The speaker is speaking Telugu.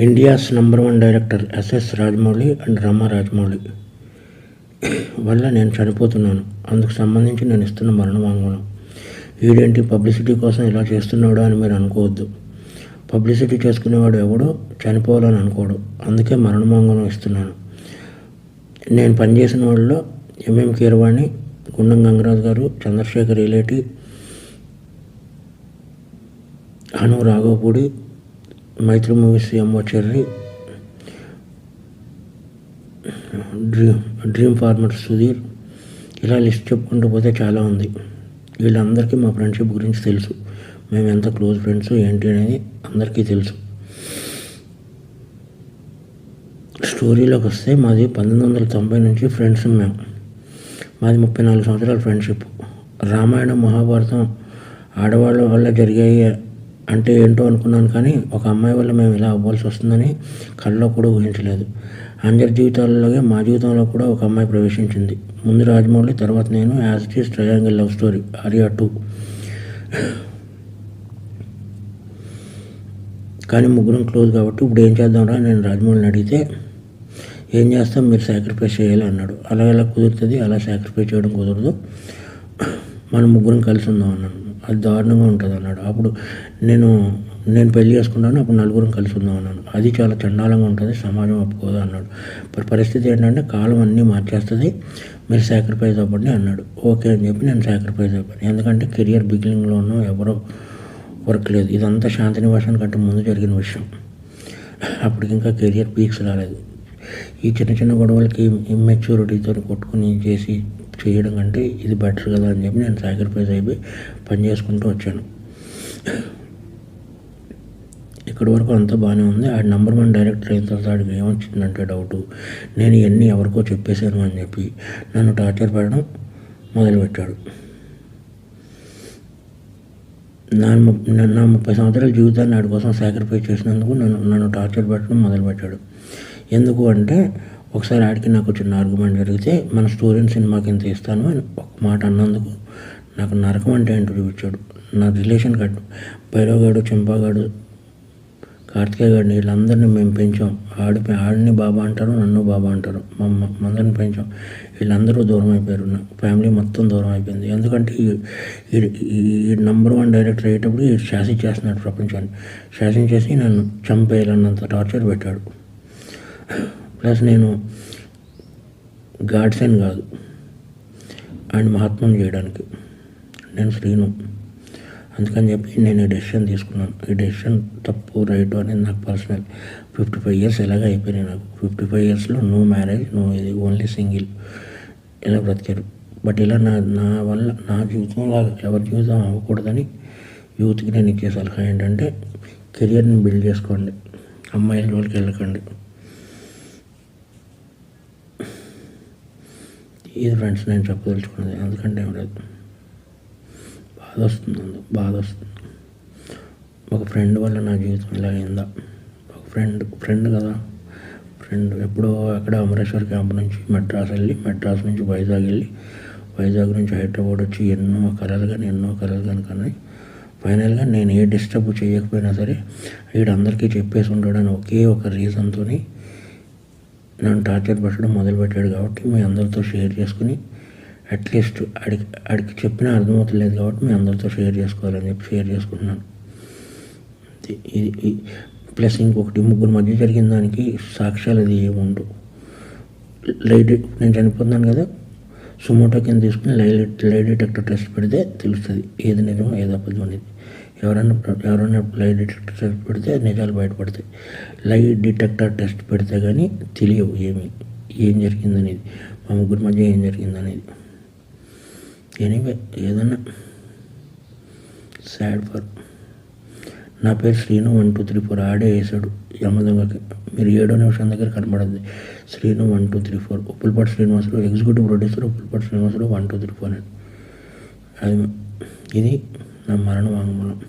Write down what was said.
India's number 1 director SS Rajamouli and Rama Rajamouli వల్ల నేను చనిపోతున్నాను. అందుకు సంబంధించి నేను ఇస్తున్న మరణ వాంగ్మూలం. వీడేంటి పబ్లిసిటీ కోసం ఇలా చేస్తున్నాడు అని మీరు అనుకోవద్దు. పబ్లిసిటీ చేసుకునేవాడు ఎవడో చనిపోవాలని అనుకోడు. అందుకే మరణ వాంగ్మూలం ఇస్తున్నాను. నేను పనిచేసిన వాళ్ళలో ఎంఎం కీరవాణి, గుండం గంగరాజు గారు, చంద్రశేఖర్ ఇలేటి, అను రాఘవపూడి, మైత్రి మూవీస్ ఎంఓ చెర్రి, డ్రీమ్ ఫార్మర్ సుధీర్, ఇలా లిస్ట్ చెప్పుకుంటూ పోతే చాలా ఉంది. వీళ్ళందరికీ మా ఫ్రెండ్షిప్ గురించి తెలుసు. మేము ఎంత క్లోజ్ ఫ్రెండ్స్ ఏంటి అనేది అందరికీ తెలుసు. స్టోరీలోకి వస్తే మాది 1990 నుంచి ఫ్రెండ్స్. మాది 34 సంవత్సరాల ఫ్రెండ్షిప్. రామాయణం, మహాభారతం ఆడవాళ్ళ వల్ల జరిగాయి అంటే ఏంటో అనుకున్నాను, కానీ ఒక అమ్మాయి వల్ల మేము ఇలా అవ్వాల్సి వస్తుందని కళ్ళలో కూడా ఊహించలేదు. అందరి జీవితాలలోనే మా జీవితంలో కూడా ఒక అమ్మాయి ప్రవేశించింది. ముందు రాజమౌళి, తర్వాత నేను. As it is triangle love story, Arya 2. కానీ ముగ్గురం క్లోజ్ కాబట్టి ఇప్పుడు ఏం చేద్దాంరా నేను రాజమౌళిని అడిగితే, ఏం చేస్తాం, మీరు సాక్రిఫైస్ చేయాలి అన్నాడు. అలా ఎలా కుదురుతుంది, అలా సాక్రిఫైస్ చేయడం కుదరదు, మనం ముగ్గురం కలిసి ఉందాం అన్నాను. అది దారుణంగా ఉంటుంది అన్నాడు. అప్పుడు నేను పెళ్లి చేసుకున్నాను, అప్పుడు నలుగురం కలిసి ఉందాం అన్నాను. అది చాలా చండాలంగా ఉంటుంది, సమాజం ఒప్పుకోదు అన్నాడు. పరిస్థితి ఏంటంటే కాలం అన్నీ మార్చేస్తుంది, మీరు సాక్రిఫైస్ అవ్వండి అన్నాడు. ఓకే అని చెప్పి నేను సాక్రిఫైస్ అయిపోయాను. ఎందుకంటే కెరియర్ బిగినింగ్లో ఉన్న ఎవరో వర్క్ లేదు. ఇదంతా శాంతినివాసన్ కంటే ముందు జరిగిన విషయం. అప్పటికి ఇంకా కెరియర్ పీక్స్ రాలేదు. ఈ చిన్న చిన్న గొడవలకి ఇమ్మెచ్యూరిటీతో కొట్టుకుని చేయడం కంటే ఇది బెటర్ కదా అని చెప్పి నేను సాక్రిఫైస్ అయిపోయి పని చేసుకుంటూ వచ్చాను. ఇక్కడి వరకు అంతా బాగానే ఉంది. ఆ నంబర్ 1 డైరెక్టర్ అయిన తర్వాత ఆడికి ఏమొచ్చిందంటే డౌటు, నేను ఇవన్నీ ఎవరికో చెప్పేశాను అని చెప్పి నన్ను టార్చర్ పెట్టడం మొదలుపెట్టాడు. నా 30 సంవత్సరాల జీవితాన్ని ఆడి కోసం సాక్రిఫైస్ చేసినందుకు నన్ను టార్చర్ పెట్టడం మొదలుపెట్టాడు. ఎందుకు అంటే, ఒకసారి ఆడికి నాకు చిన్న ఆర్గ్యుమెంట్ జరిగితే మన స్టోరీని సినిమాకి ఇంత ఇస్తాను అని ఒక మాట అన్నందుకు నాకు నరకం అంటే ఏంటో చూపించాడు. నా రిలేషన్ కట్టు భైరవగాడు, చెంపాగాడు, కార్తికేయ గాడిని వీళ్ళందరినీ మేము పెంచాం. ఆడిని బాబా అంటారు, నన్ను బాబా అంటారు. అందరిని పెంచాం. వీళ్ళందరూ దూరం అయిపోయారు. నా ఫ్యామిలీ మొత్తం దూరం అయిపోయింది. ఎందుకంటే ఈ నంబర్ 1 డైరెక్టర్ అయ్యేటప్పుడు ఈ శాసించేస్తున్నాడు ప్రపంచాన్ని. శాసించేసి నన్ను చంపేయాలన్నంత టార్చర్ పెట్టాడు. ప్లస్ నేను గాడ్సన్ కాదు, అండ్ మహాత్మను చేయడానికి నేను శ్రీను. అందుకని చెప్పి నేను ఈ డెసిషన్ తీసుకున్నాను. ఈ డెసిషన్ తప్పు రైట్ అనేది నాకు పర్సనల్. 55 years ఎలాగ అయిపోయినాయి నాకు. 55 yearsలో నో మ్యారేజ్, నో ఇది, ఓన్లీ సింగిల్ ఇలా బ్రతికారు. బట్ ఇలా నా వల్ల నా జీవితంలో ఎవరి జీవితం అవ్వకూడదని యూత్కి నేను ఇచ్చే సలహా ఏంటంటే, కెరియర్ని బిల్డ్ చేసుకోండి, అమ్మాయిల జోలికి వెళ్ళకండి. ఇది ఫ్రెండ్స్ నేను చెప్పదలుచుకున్నది. ఎందుకంటే బాధ వస్తుంది. ఒక ఫ్రెండ్ వల్ల నా జీవితం ఇలా అయిందా. ఒక ఫ్రెండ్ కదా, ఫ్రెండ్ ఎప్పుడో అక్కడ అమరేశ్వర్ క్యాంప్ నుంచి మెడ్రాస్ వెళ్ళి, మెడ్రాస్ నుంచి వైజాగ్ వెళ్ళి, వైజాగ్ నుంచి హైదరాబాద్ వచ్చి ఎన్నో కలలు కానీ ఫైనల్గా నేను ఏ డిస్టర్బ్ చేయకపోయినా సరే వీడందరికీ చెప్పేసి ఉంటాడని ఒకే ఒక రీజన్తో నన్ను టార్చర్ పెట్టడం మొదలుపెట్టాడు. కాబట్టి మీ అందరితో షేర్ చేసుకుని, అట్లీస్ట్ ఆడికి చెప్పినా అర్థమవుతలేదు కాబట్టి మీ అందరితో షేర్ చేసుకోవాలని చెప్పి షేర్ చేసుకుంటున్నాను. ఇది ప్లస్ ఇంకొకటి, ముగ్గురు మధ్య జరిగిన దానికి సాక్ష్యాలు అది ఏముండవు. నేను చనిపోతున్నాను కదా, సుమోటో కింద తీసుకుని లై డిటెక్టర్ టెస్ట్ పెడితే తెలుస్తుంది ఏది నిజమో ఏది అబద్ధం అనేది. ఎవరైనా లై డిటెక్టర్ టెస్ట్ పెడితే నిజాలు బయటపడతాయి. లై డిటెక్టర్ టెస్ట్ పెడితే కానీ తెలియవు ఏం జరిగిందనేది, మా ముగ్గురి మధ్య ఏం జరిగిందనేది. ఎనీవే, ఏదన్నా సాడ్ ఫర్. నా పేరు శ్రీను 1 2 3 4 ఆడే వేసాడు యమదొంగకి. మీరు 7వ నిమిషం దగ్గర కనబడద్ది శ్రీను 1 2 3 4. ఉప్పులపాటి శ్రీనివాసరావు, ఎగ్జిక్యూటివ్ ప్రొడ్యూసర్ ఉప్పులపాటి శ్రీనివాసరావు 1 2 3 4 అని. ఇది నా మరణ వాంగ్మూలం.